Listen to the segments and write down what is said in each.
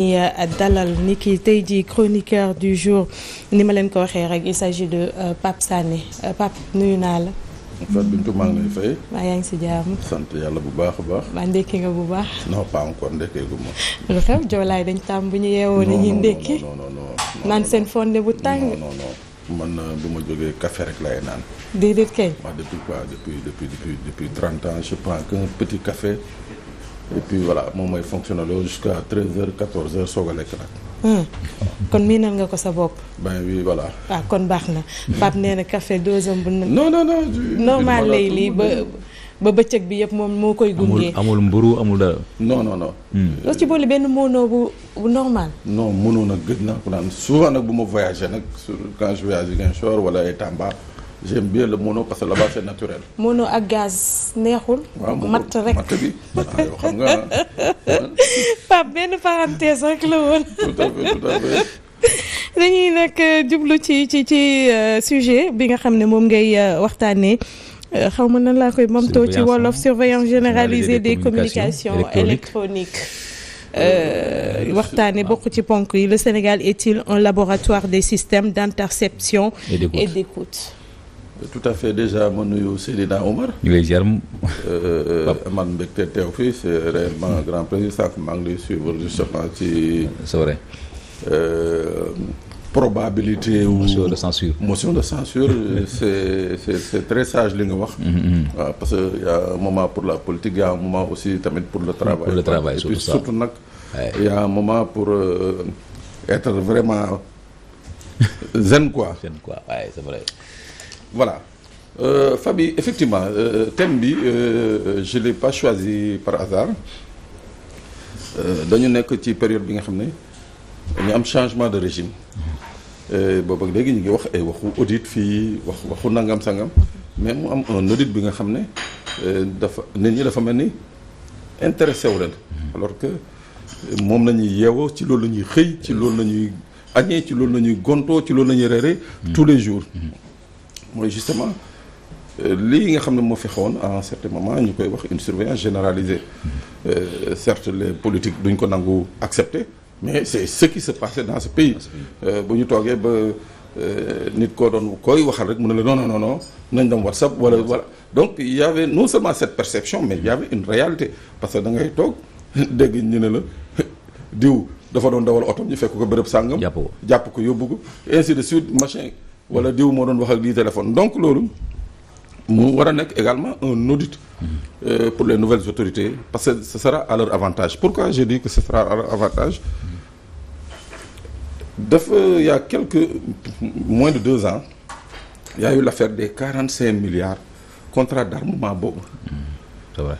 dalal ni ki tey jii chroniqueur du jour ni ma leen ko waxee rek il s'agit de Pape Sané Pape nuyu naa la. Fatou Bintou maa ngi lay fay. maa yaa ngi si jàmm. sant yàlla bu baax a baax. maa ndekki nga bu baax. non pas encore ndekkee gu ma. lu xew joolaay dañ tàmm bu ñu yeewoo dañuy ndekki. non naan seen fonde bu tàng. non man bu ma jógee café rek lay naan. déedéet kay. waaw depuis 30 ans je prends qu'un petit café. et puis voilà moom mooy fonctionner loolu jusqu'à 13h 14h soog a lekk nag. kon miinal nga ko sa bopp. ben oui voilà. ah kon baax na Pape nee na café dosam bu na. non. normal lay lii ba bëccëg bi yëpp moom moo koy gunge. amul mburu amul dara. non. loo ci boole benn mono bu normal. non mënoo nag gëj naa ko naan souvent nag bu ma voyagé nag quand je voyage Ziguinchor wala ay Tamba. j'aime bien le mono parce que là-bas c'est naturel. mono ak gaz neexul. waaw matt rek matt bi yow xam nga. Pape benn parenthèse rek la woon. tout à fait. dañuy nag jublu ci sujet bi nga xam ne moom ngay waxtaanee xaw ma nan laa koy mamtoo ci wolof surveillance généralisée des communications électroniques. waxtaane bokk ci ponk yi le Sénégal est-il un laboratoire des systèmes d'interception et d'écoute. tout à fait déjà ma nuyu Seydina Omar. ñu lay ziar. man mbégte teew fii c'est réellement un grand plaisir sànq maa ngi lay suivre justement ci. c'est vrai. probabilité ou motion de censure. motion de censure c'est très sage li nga wax. waaw parce que y a un moment pour la politique y a un moment aussi tamit pour le travail. pour le travail et puis surtout nag. y a un moment pour être vraiment zen quoi. Ouais, c'est vrai. Voilà Fabi effectivement thème bi je l'ai pas choisi par hasard dañu nekk ci période bi nga xam ne dañu am changement de régime boobu ak léegi ñu ngi wax ay waxu audit fii waxu nangam sangam mais mu am un audit bi nga xam ne dafa nit ñi dafa mel ni intéressé wu leen alors que moom la ñuy yeewoo ci loolu la ñuy xëy ci loolu la ñuy añee ci loolu la ñuy gontoo ci loolu la ñuy reere tous les jours mooy justement lii nga xam ne moo fi xewoon à un certain moment ñu koy wax une surveillance généralisée certes les politiques duñ ko nangu accepter mais c'est ce qui se passait dans ce pays bu ñu toogee ba nit koo doon koy waxal rek mu ne la non nañ dem WhatsApp wala voilà donc il y avait non seulement cette perception mais il y avait une réalité parce que da ngay toog dégg ñu ne la diw dafa doon dawal oto ñu fekk ko bërëb sàngam jàpp ko yóbbu ko et ainsi de suite machin wala diw moo doon wax ak lii téléphone donc loolu mu war a nekk également un audit pour les nouvelles autorités parce que ce sera à leur avantage pourquoi je dis que ce sera à leur avantage dafa il y a moins de 2 ans il y a eu l'affaire des 45 milliards contrats d'armement boobu. C'est vrai.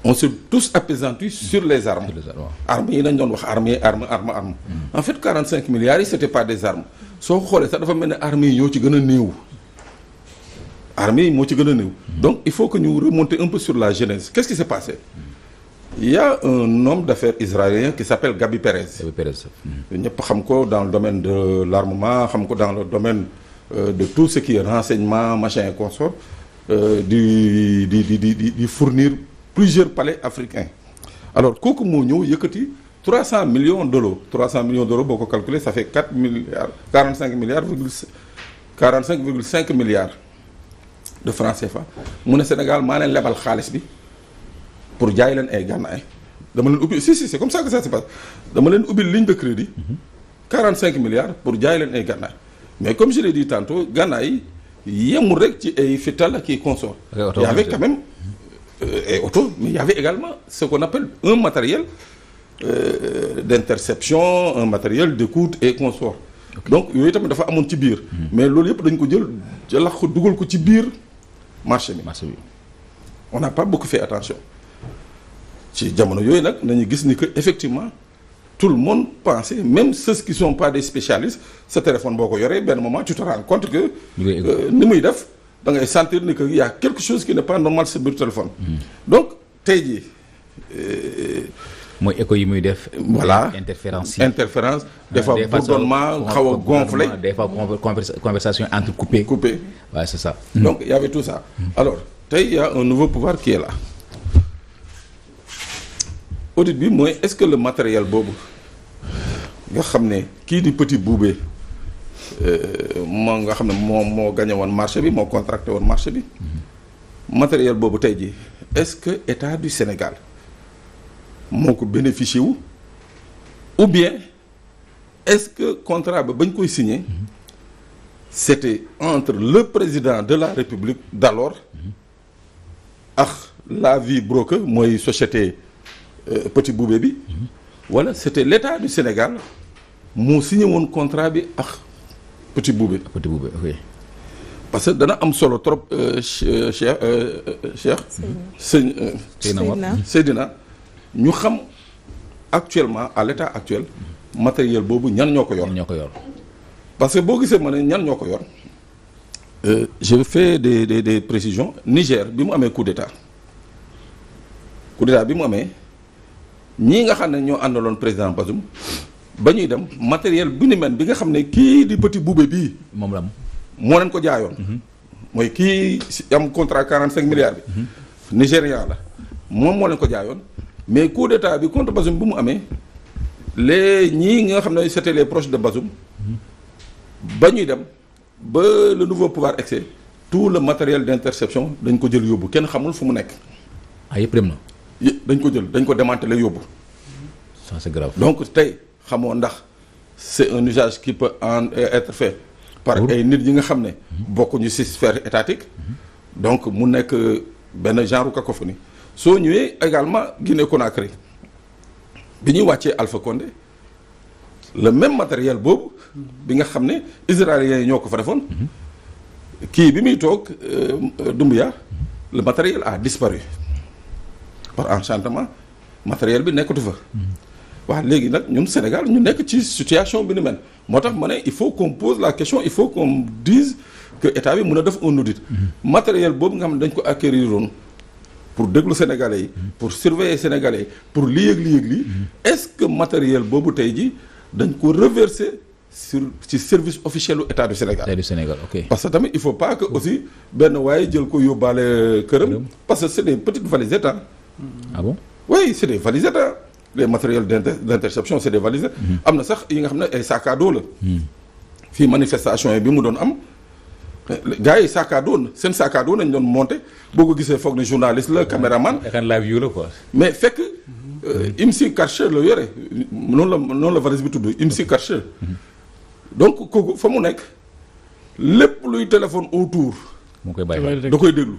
On s'est tous appesantis sur les armes. Armes yi dañ doon wax arme. En fait 45 milliards yi c'était pas des armes soo ko xoolee sax dafa mel ne armes yi ñoo ci gën a néew. armes yi moo ci gën a néew. Donc il faut que ñu remonter un peu sur la genèse. Qu'est-ce qui s'est passé? Il y a un homme d'affaires israélien qui s'appelle Gabi Perez. ñëpp xam ko dans le domaine de l'armement xam ko dans le domaine de tout ce qui est renseignement machin et consort di fournir plusieurs palais africains. Alors kooku moo ñëw yëkkati 300 millions d'euros boo ko calculer ça fait 45 virgule 5 milliards de francs CFA mu ne Sénégal maa leen lebal xaalis bi pour jaay leen ay gànnaay dama leen ubbi si c'est comme ça que ça se passe dama leen ubbi ligne de crédit 45 milliards pour jaay leen ay gànnaay mais comme je l'ai dit tantôt gànnaay yi yemul rek ci ay fital ak i consort il y avait quand même et auto mais il y avait également ce qu'on appelle un matériel d'interception un matériel d'écoute et consort donc yooyu tamit dafa amoon ci biir mais loolu yëpp dañ ko jëlax ko dugal ko ci biir marché bi on n'a pas beaucoup fait attention ci jamono yooyu nag nañu gis ni que effectivement tout le monde pensait même ceux qui sont pas des spécialistes sa téléphone boo ko yoree benn moment tu te rends compte que ni muy def da ngay sentir ni que y a quelque chose qui n'est pas normal sur biir téléphone donc tey jii mooy écho yi muy def. voilà interférence des fois bourdonnement xaw a gonflé des fois conversation entrecoupée. Ouais, c'est ça. Donc il y avait tout ça. Alors tey il y a un nouveau pouvoir qui est là. audit bi mooy est-ce que le matériel boobu nga xam ne kii di Petit Boubé moo nga xam ne moo gagné woon marché bi moo contracté woon marché bi matériel boobu tey jii est-ce que état du Sénégal moo ko bénéficié wu ou bien est-ce que contrat ba bañ koy signé c'était entre le président de la République d'alors ak la vie broker mooy société Petit Boubé bi wala c'était l'état du Sénégal moo signé woon contrat bi ak Petit Boubé. Petit Boubé oui. parce que dana am solo trop Cheikh Seydina ñu xam actuellement à l'état actuel matériel boobu ñan ñoo ko yor. parce que boo gisee ma ne ñan ñoo ko yor je fais des précisions. Niger bi mu amee coup d'état bi mu amee ñii nga xam ne ñoo àndaloon président Bazoum ba ñuy dem matériel bu ni mel bi nga xam ne kii di Petit Boubé bii. moom la moo leen ko jaayoon. mooy kii am contrat 45 milliards bi. Nigérian la moom moo leen ko jaayoon mais coup d'état bi contre Bazoum bu mu amee ñii nga xam ne c'était les proches de Bazoum. ba ñuy dem ba le nouveau pouvoir excès tout le matériel d'interception dañ ko jël yóbbu kenn xamul fu mu nekk. yëpp dem na. dañ ko jël dañ ko démantelé yóbbu. ça c'est grave. donc tey xamoo ndax c'est un usage qui peut être fait par ay nit yi nga xam ne bokkuñu ci sphère étatique. donc mu nekk benn genre cacophonie soo ñëwee également Guinée Conakry bi ñuy wàccee Alpha Condé le même matériel boobu bi nga xam ne israéliens yi ñoo ko fa defoon kii bi muy toog Doumbouya le matériel a disparu par enchantement matériel bi nekkatu fa waaw léegi nag ñun Sénégal ñu nekk ci situation bi ni mel moo tax ma ne il faut qu'on pose la question il faut qu'on dise que état bi mën a def un audit matériel boobu nga xam ne dañ ko acquérir woon pour déglu Sénégalais yi pour surveiller Sénégalais yi pour lii ak lii est-ce que matériel boobu tey ji dañ ko reverser ci service officiel u état du Sénégal. état du Sénégal ok. parce que tamit il faut pas que aussi benn waaye jël ko yóbbaale këram. parce que c'est des petites valises état. ah bon. oui c'est des valises état les matériels d'interception c'est des valises. am na sax yi nga xam ne ay sac à dos la. fii manifestation yi bi mu doon am gars yi sac à dos seen sac à dos nañ doon monter boo ko gisee foog ne journaliste la caméraman. live view la quoi. mais fekk. IMSI Karcher la yore noonu la valise bi tudd IMSI Karcher donc kooku fa mu nekk lépp luy téléphone autour. moo koy bàyyi da koy déglu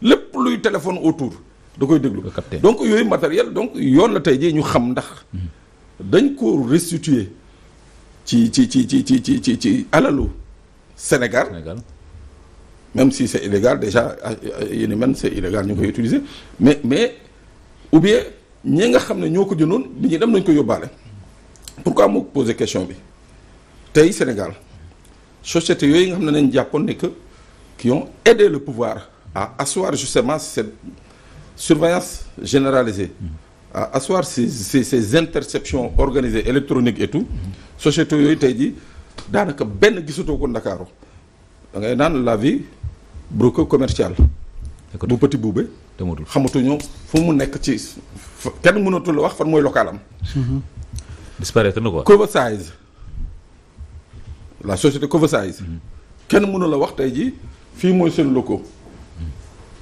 lépp luy téléphone autour da koy déglu. donc yooyu matériel donc yoon la tey jii ñu xam ndax dañ ko restituer ci alalu Sénégal. même si c'est illégal déjà yéen men c'est illégal ñu koy utiliser mais ou bien. ñi nga xam ne ñoo ko jëndoon bi ñuy dem nañ ko yóbbaale pourquoi moo poser question bi tey Sénégal société yooyu nga xam ne nañ jàppoon ne que qui ont aidé le pouvoir à asseoir justement cette surveillance généralisée à asseoir ces interceptions organisées électroniques et tout société yooyu tey jii daanaka benn gisatoo ko Ndakaaru da ngay naan la vie broker commercial bu Petit Boubé xamatuñu fu mu nekk ci kenn mënatul wax fan mooy local am. disparaître na quoi. Coversize la société Coversize kenn mënu la wax tey jii fii mooy seen locaux.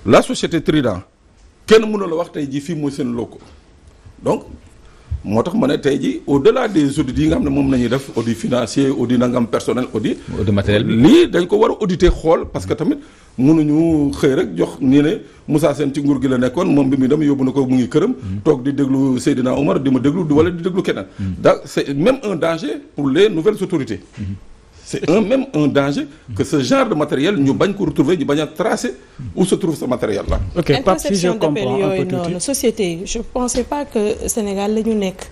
la société Trident kenn mënu la wax tey jii fii mooy seen locaux donc moo tax ma ne tey jii au-delà des audits yi nga xam ne moom nañuy def audit financier audit nangam personnel audit matériel bi lii dañ ko war a auditer xool parce que tamit mënuñu xëy rek jox nii ne Moussa Sène ci nguur gi la nekkoon moom bi muy dem yóbbu na ko mu ngi këram toog di déglu Seydina Omar di ma déglu wala di déglu keneen donc c'est même un danger pour les nouvelles autorités c'est même un danger que ce genre de matériel ñu bañ ko retrouver ñu bañ a tracer où se trouve ce matériel là. ok Pape, si je comprends un peu tuuti société je pensais pas que Sénégal la ñu nekk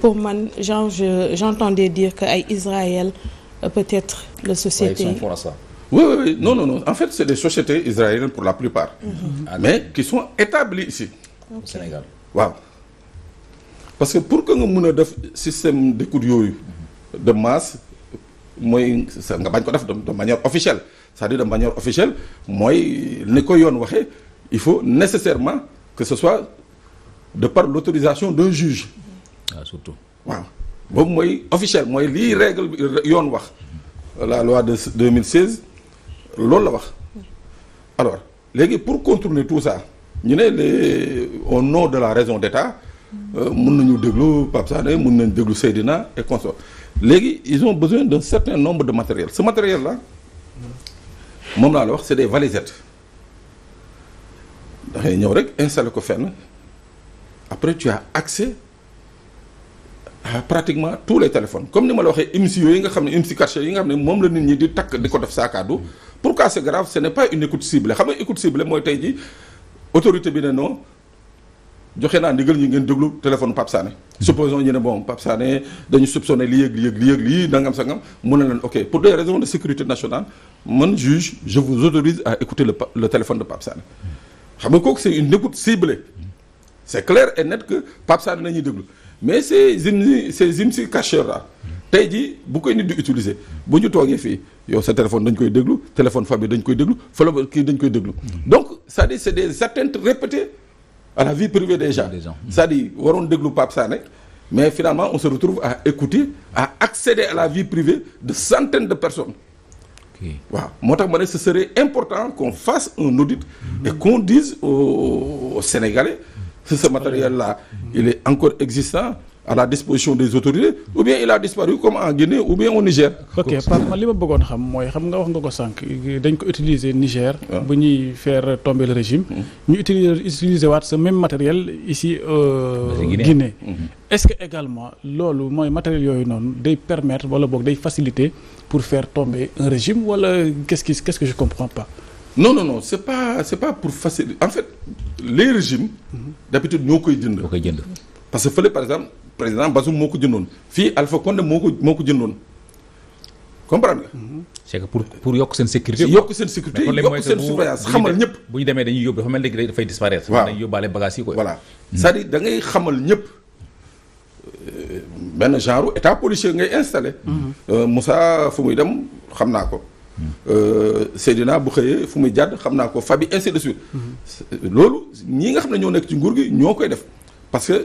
pour man j'entendais dire que ay Israël peut-être la société. Ouais, ils sont forts à ça. Oui. Non. En fait, c'est des sociétés israéliennes pour la plupart. Mais qui sont établies ici. Au Sénégal. Waaw. Parce que pour que nga mën a def système d'écoute yooyu de masse mooy nga bañ ko def de manière officielle c'est-à-dire de manière officielle mooy ni ko yoon waxee il faut nécessairement que ce soit de par l'autorisation d'un juge. Surtout. Waaw boobu mooy officiel mooy lii règle yoon wax la loi de 2016 loolu la wax. alors léegi pour contourner tout ça ñu ne au nom de la raison d'État mun nañu déglu Pape Sané mun nañu déglu Seydina et consort léegi ils ont besoin d'un certain nombre de matériel ce matériel là moom laa la wax c'est des valisettes dangay ñëw rek installer ko fenn après tu as accès à pratiquement tous les téléphones comme ni ma la waxee IMSI yooyu nga xam ne IMSI caché yi nga xam ne moom la nit ñi di takk di ko def saakaadu pourquoi c'est grave ce n'est pas une écoute ciblée xam nga écoute ciblée mooy tey ji autorité bi ne non joxe naa ndigal ñi ngeen déglu téléphone Pape Sané supposons ñu ne bon Pape Sané dañu soupçonné lii yëg lii nangam sangam mu ne leen ok pour des raisons de sécurité nationale man juge je vous autorise à écouter le téléphone de Pape Sané xam nga kooku c'est une écoute ciblée c'est clair et net que Pape Sané nañuy déglu mais ces IMSI cacheurs là tey jii bu koy nit di utiliser bu ñu toogee fii yow sa téléphone dañ koy déglu téléphone famille dañ koy déglu fala kii dañ koy déglu donc c'est-à-dire c'est des atteintes répétées à la vie privée des gens c'est-à-dire waroon déglu Pape Sané mais finalement on se retrouve à écouter à accéder à la vie privée de centaines de personnes waaw moo tax ma ne ce serait important qu'on fasse un audit et qu'on dise aux Sénégalais si ce matériel-là il est encore existant à la disposition des autorités ou bien il a disparu comme en Guinée ou bien au Niger. ok Pape man li ma bëggoon xam mooy xam nga wax nga ko sànq dañ ko utiliser Niger. bu ñuy faire tomber le régime. ñu utiliser waat ce même matériel ici Guinée. est-ce que également loolu mooy matériel yooyu noonu day permettre wala boog day faciliter pour faire tomber un régime wala qu'est-ce que je comprends pas. non c'est pas pour faciliter en fait les régimes. d'habitude ñoo koy jënd. parce que fële par exemple président Bazoum moo ko jëndoon fii Alpha Condé moo ko jëndoon comprendre nga. c'est que pour yokk seen sécurité. yokk seen sécurité yokk seen surveillance xamal ñëpp. bu ñu demee dañuy yóbbu dafa mel ni dafay disparaître. waaw dañuy yóbbaale bagages yi quoi. voilà c'est-à-dire da ngay xamal ñëpp benn genre état policier ngay installé. Moussa fu muy dem xam naa ko. Seydina bu xëyee fu muy jàdd xam naa ko Fabi ainsi de suite. loolu ñi nga xam ne ñoo nekk ci nguur gi ñoo koy def. parce que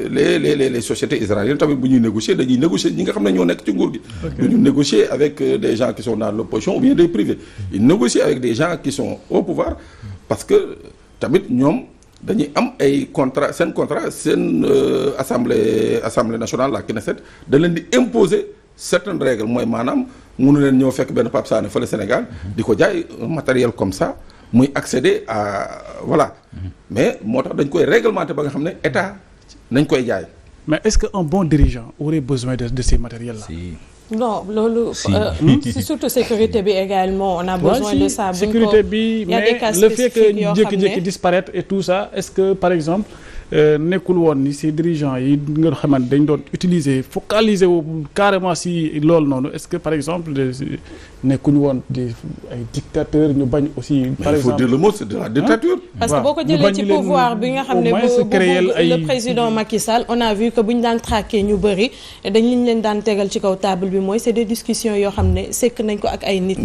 les sociétés israéliennes tamit bu ñuy négocier dañuy négocier ñi nga xam ne ñoo nekk ci nguur gi. ñu négocier avec des gens qui sont dans l'opposition ou bien des privés. ils négocient avec des gens qui sont au pouvoir parce que tamit ñoom dañuy am ay contrat seen assemblée nationale la Knesset da leen di imposer certaines règles mooy maanaam mënu leen ñëw fekk benn Pape Sané fële Sénégal di ko jaay matériel comme ça. muy accéder à voilà mais moo tax dañ koy réglementer ba nga xam ne état nañ koy jaay. mais est-ce que un bon dirigeant aurait besoin de ces matériels là. non loolu. si surtout sécurité bi également on a besoin de ça. sécurité bi mais le fait que jékki-jékki disparaître et tout ça est-ce que par exemple nekkul woon ni ces dirigeants yi nga xamante dañ doon utiliser focaliser wu carrément si loolu noonu est-ce que par exemple nekkuñu woon ay dictateurs ñu bañ aussi. par exemple il faut dire le mot c'est de la dictature. parce que boo ko jëlee ci pouvoir bi nga xam ne le président Macky Sall on a vu que bu ñu daan traquer ñu bëri dañ leen daan tegal ci kaw table bi mooy c'est des discussions yoo xam ne sekk nañ ko ak ay nit.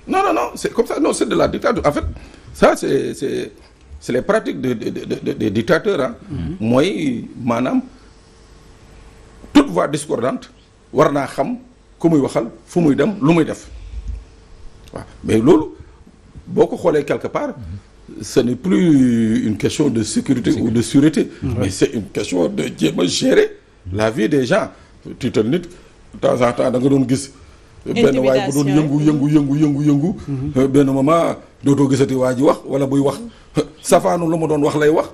non c'est comme ça non c'est de la dictature en fait ça c'est les pratiques des dictateurs ah. mooy maanaam toute voix discordante war naa xam ku muy waxal fu muy dem lu muy def waaw mais loolu boo ko xoolee quelque part ce n'est plus une question de sécurité ou de sûreté. mais c'est une question de jéem a gérer la vie des gens. tiital nit de temps en temps da nga doon gis. benn waay bu doon yëngu. benn moment dootoo gisati waa ji wax wala buy wax. safaanu lu ma doon wax lay wax.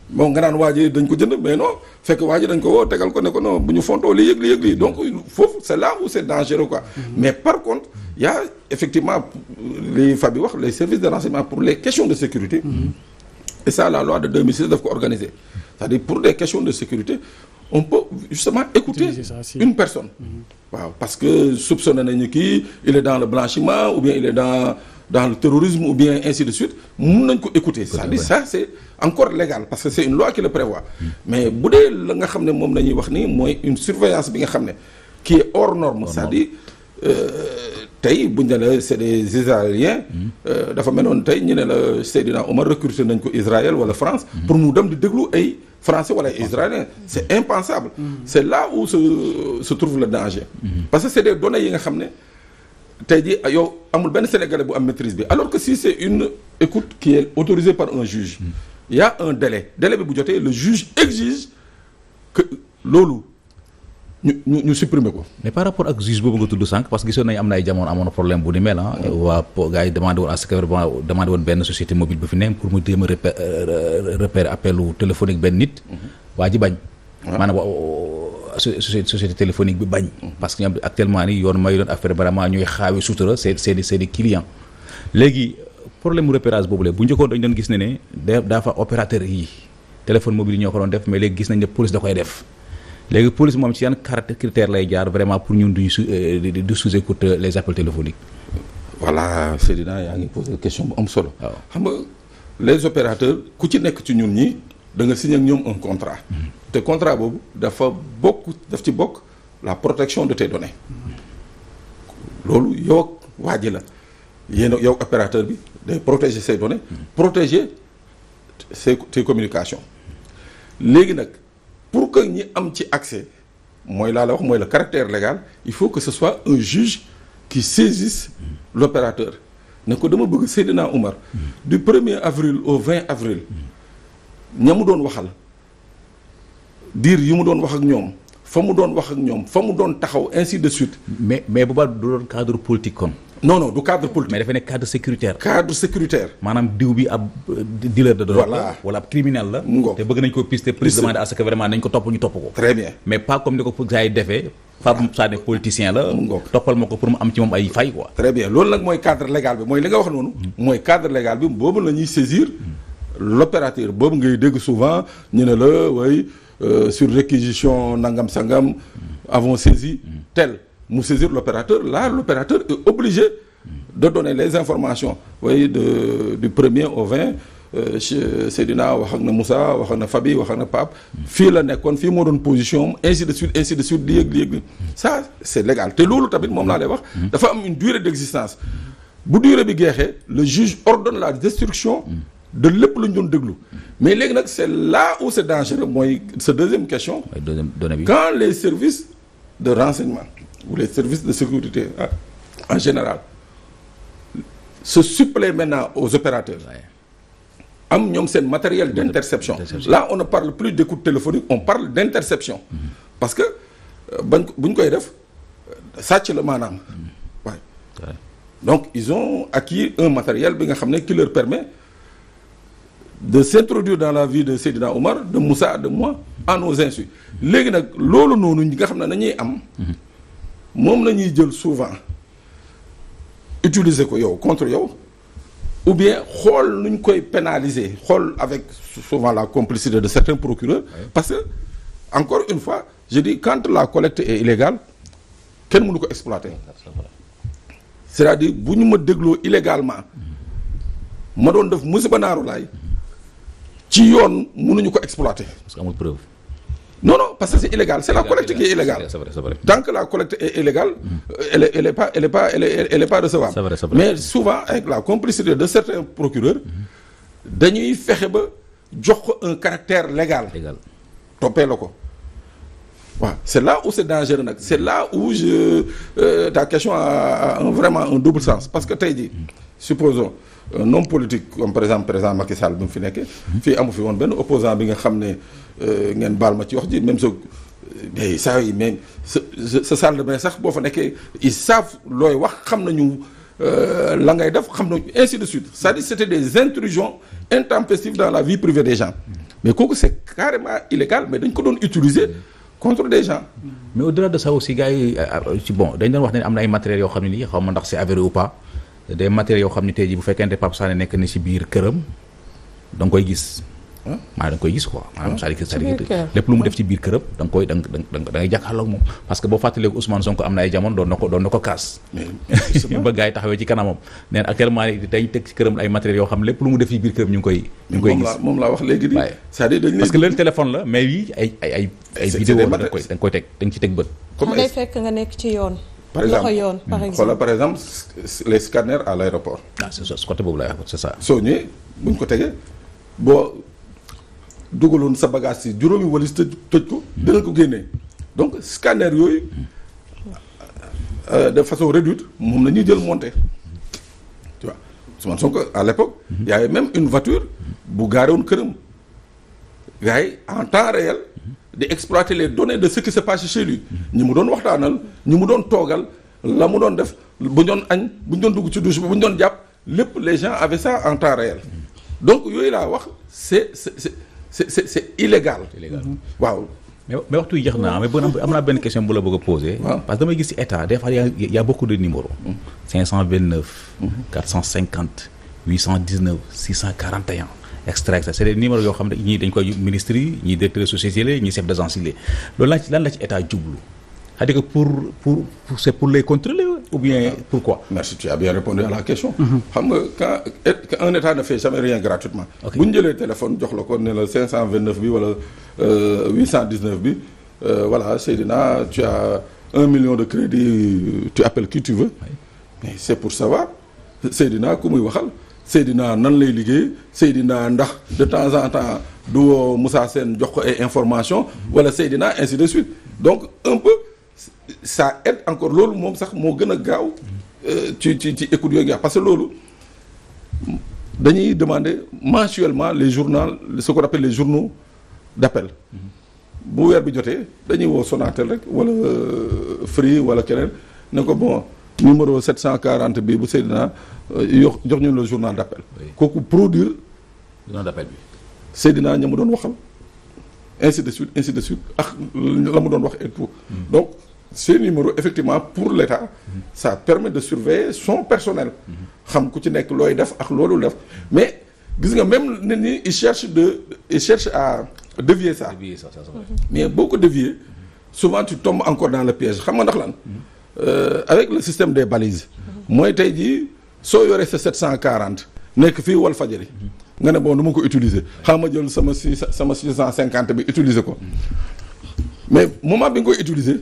bon nga naan waa ji dañ ko jënd mais non fekk waa ji dañ ko woo tegal ko ne ko non bu ñu fontoo li yëg lii donc foofu c'est là où c'est dangereux quoi. mais par contre il y a effectivement li Fabi wax les services de renseignement pour les questions de sécurité. et ça la loi de 2006 daf ko organiser. c'est-à-dire pour des questions de sécurité on peut justement écouter une personne. waaw parce que soupçonné nañu kii il est dans le blanchiment ou bien il est dans le terrorisme ou bien ainsi de suite mun nañ ko écouter c'est-à-dire ça c'est encore légal parce que c'est une loi qui le prévoit mais bu dee la nga xam ne moom la ñuy wax ni mooy une surveillance bi nga xam ne qui est hors norme c'est-à-dire tey buñ ne la c'est des Israéliens dafa meloon tey ñu ne la Seydina Omar recruté nañ ko Israël wala France pour mu dem di déglu ay français wala ay israéliens c'est impensable c'est là où se trouve le danger parce que c'est des données yi nga xam ne tey jii yow amul benn Sénégalais bu am maîtrise bi alors que si c'est une écoute qui est autorisée par un juge il y a un délai bi bu jotee le juge exige que loolu ñu supprimer ko. mais par rapport ak juge boobu nga tudd sànq parce que gisoon nañu am na ay jamono amoon na problème bu ni mel waa gars yi demandé woon à ce que demandé woon benn société mobile bu fi ne pour mu jéem a repérer appelu téléphonique benn nit. waa ji bañ. maanaam société téléphonique bi bañ. parce que ñoom actuellement nii yoon may doon affaire vraiment ñuy xaawi sutura seen clients. léegi problème mu repérage boobu la bu njëkkoon dañu doon gis ne dafa opérateur yi téléphone mobile yi ñoo ko doon def mais léegi gis nañ ne police da koy def. léegi police moom ci yan critère lay jaar vraiment pour ñun du sous-écoute les appels téléphoniques. voilà Seydina yaa ngi posé question bu am solo. waaw xam nga les opérateurs ku ci nekk ci ñun ñi da nga signé ak ñoom un contrat. te contrat boobu daf ci bokk la protection de tes données. loolu yow ak waa ji la yow opérateur bi day protéger ses données. protéger tes communications. léegi nag. pour que ñi am ci accès mooy laa la wax mooy le caractère légal il faut que ce soit un juge qui saisisse l'opérateur ne ko dama bëgg Seydina Oumar du 1er avril au 20 avril ña mu doon waxal diir yi mu doon wax ak ñoom fa mu doon wax ak ñoom fa mu doon taxaw ainsi de suite. mais bu baax du doon cadre politique kon. non du cadre politique. mais dafa nekk cadre sécuritaire. cadre sécuritaire. maanaam diw bi ab dealer de drogue la. wala ab criminel la. te bëgg nañ ko pister police demande à ce que vraiment nañ ko topp ñu topp ko. très bien mais pas comme ni ko gars yi defee. Pape Sané politicien la. toppal ma ko pour mu am ci moom ay fay quoi. très bien loolu nag mooy cadre légal bi mooy li nga wax noonu. mooy cadre légal bi boobu la ñuy saisir l'opérateur boobu ngay dégg souvent ñu ne la way sur réquisition nangam sangam avons saisi tel. mu saisir l'opérateur là l'opérateur est obligé de donner les informations du 1er au 20 Seydina wax ak na Moussa wax ak na Fabi wax ak na Pape fii la nekkoon fii moo doon position ainsi de suite li yëg ça c'est légal te loolu tamit moom laa lay wax dafa am une durée d'existence bu durée bi jeexee le juge ordonne la destruction de lépp lu ñu doon déglu mais léegi nag c'est là où c'est dangereux mooy sa deuxième question quand les services de renseignement ou les services de sécurité en général se suppléent maintenant aux opérateurs am ñoom seen matériel d'interception là on ne parle plus d'écoute téléphonique on parle d'interception parce que bu ñu koy def sàcc la maanaam waaye donc ils ont acquis un matériel bi nga xam ne qui leur permet de s'introduire dans la vie de Seydina Oumar de Moussa de moi à nos insus léegi nag loolu noonu ñi nga xam ne dañuy am moom la ñuy jël souvent utiliser ko yow contre yow ou bien xool nu ñu koy pénaliser xool avec souvent la complicité de certains procureurs parce que encore une fois je dis quand la collecte est illégale kenn mënu ko exploiter c'est-à-dire bu ñu ma dégloo illégalement ma doon def musiba naaru laay ci yoon mënuñu ko exploiter parce que amul preuve. non parce que c'est illégal c'est la collecte qui est illégale. C'est vrai. Tant que la collecte est illégale elle est pas recevable. C'est vrai. Mais souvent avec la complicité de certains procureurs dañuy fexe ba jox ko un caractère légal. toppee la ko waaw c'est là où c'est dangereux nag c'est là où ta question a vraiment un double sens parce que tey jii supposons un homme politique comme par exemple président Macky Sall bi mu fi nekkee fii amu fi woon benn opposant bi nga xam ne ngeen baal ma ci wax ji même ça yi mais sa salle de bain sax boo fa nekkee ils savent looy wax xam nañu la ngay def xam nañu ainsi de suite c'est-à-dire c'était des intrusions intempestives dans la vie privée des gens mais kooku c'est carrément illégal mais dañ ko doon utiliser contre des gens. mais au-delà de ça aussi gars yi ci bon dañ doon wax ne am na ay matériels yoo xam ne nii xaw ma ndax c'est avéré ou pas des matériels yoo xam ne tey jii bu fekkente Pape Sané nekk ni ci biir këram da nga koy gis. maa da nga koy gis quoi maanaam c'est-à-dire lépp lu mu def ci biir këram da nga koy da ngay jàkkaarloog moom parce que boo fàttaleeku Ousmane Sonko am na ay jamono doon na ko kaas ba gars yi taxawee ci kanamam neen actuellement dañ teg ci këram ay matériels yoo xam lépp lu mu def ci biir këram ñu ngi koy gis moom laa wax léegi di c'est-à-dire dañ parce que leen téléphone la mais yi ay vidéo la da nga koy teg da nga ci teg bët comme day fekk nga nekk ci yoon par exemple loxo yoon par exemple xoolal par exemple les scanners à l'aéroport. c'est ça côté boobu laay wax c'est ça. soo ñëwee buñ ko tegee boo dugaloon sa bagage si juróomi walis tëj ko dina ko génnee donc scanner yooyu de façon réduite moom la ñuy jël monter tu vois Ousmane Sonko à l'époque y avait même une voiture bu gaare woon këram gars yi en temps réel di exploiter les données de ce qui se passe chez lui ñi mu doon waxtaanal ñi mu doon toogal la mu doon def bu ñu doon añ bu ñu doon dugg ci douche bi bu ñu doon jàpp lépp les gens avaient ça en temps réel donc yooyu laa wax c'est illégal. waaw. mais waxtu yi jeex na mais am naa benn question bu la bëgg a poser. parce que damay gis ci état des fois y a beaucoup de numéros. 529. 450 819 641. extra c'est des numéros yoo xam ne ñii dañ koy ministres yi ñii directeurs sociétés yi ñii chef d'agence yi loolu lan la ci état jublu c'est-à-dire que pour c'est pour les contrôler ou bien pourquoi. merci tu as bien répondu à la question. xam nga quand un état ne fait jamais rien gratuitement. bu ñu jëlee téléphone jox la ko ne la 529 bi wala 819 bi voilà Seydina tu as 1 million de crédit tu appelles qui tu veux. mais c'est pour savoir Seydina ku muy waxal. Seydina nan lay liggéey Seydina ndax de temps en temps du woo Moussa Sène jox ko ay information wala Seydina ainsi de suite donc un peu ça aide encore loolu moom sax moo gën a gaaw ci écoute yooyu nga parce que loolu dañuy demander mensuellement les journaux ce qu'on appelle les journaux d'appel bu weer bi jotee dañuy woo Sonatel rek wala Free wala keneen ne ko bon numéro 740 bi bu Seydina jox ñu le journal d'appel. kooku produire. journal d'appel bi. Seydina ña mu doon waxal ainsi de suite ak la mu doon wax et tout. donc ces numéros effectivement pour l'État. ça permet de surveiller son personnel. xam ku ci nekk looy def ak loolu def mais gis nga même nit ñi ils cherchent à dévier ça. mais boo ko dévier souvent tu tombes encore dans le piège xam nga ndax lan. avec le système des balises. mooy tey jii soo yoree sa 740 nekk fii Walfadjri nga ne bon nu ma ko utiliser xam ma jël sama 650 bi utiliser ko mais moment bi nga koy utiliser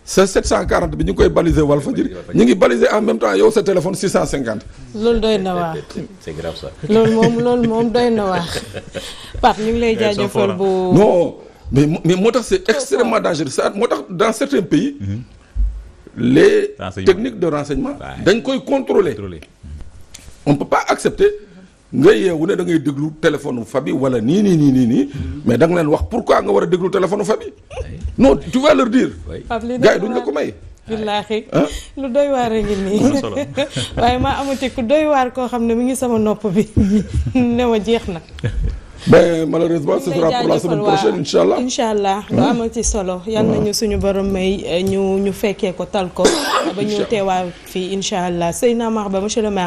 sa 740 bi ñu ngi koy baliser Walfadjri ñu ngi baliser en même temps yow sa téléphone 650. loolu doy na waar. c'est grave ça. loolu moom doy na waar. Pape ñu ngi lay jaajëfal bu. non mais moo tax c'est extrêmement dangereux ça moo tax dans certains pays. les techniques de renseignement dañ koy contrôler. On peut pas accepter nga yeewu ne da ngay déglu téléphone Fabi wala nii mais da nga leen wax pourquoi nga war a déglu téléphone Fabi non tu vas leur dire. gars yi duñ la ko may. billaahi lu doy waar a ngi nii waaye maa amati ku doy waar koo xam ne mi ngi sama nopp bi ne ma jeex na. mais malheureusement ce sera pour la semaine prochaine incha allah lu amati solo yal nañu suñu borom may ñu fekkee ko tal ko ba ñu teewaa fii incha allah Seydina Makhba monsieur le maire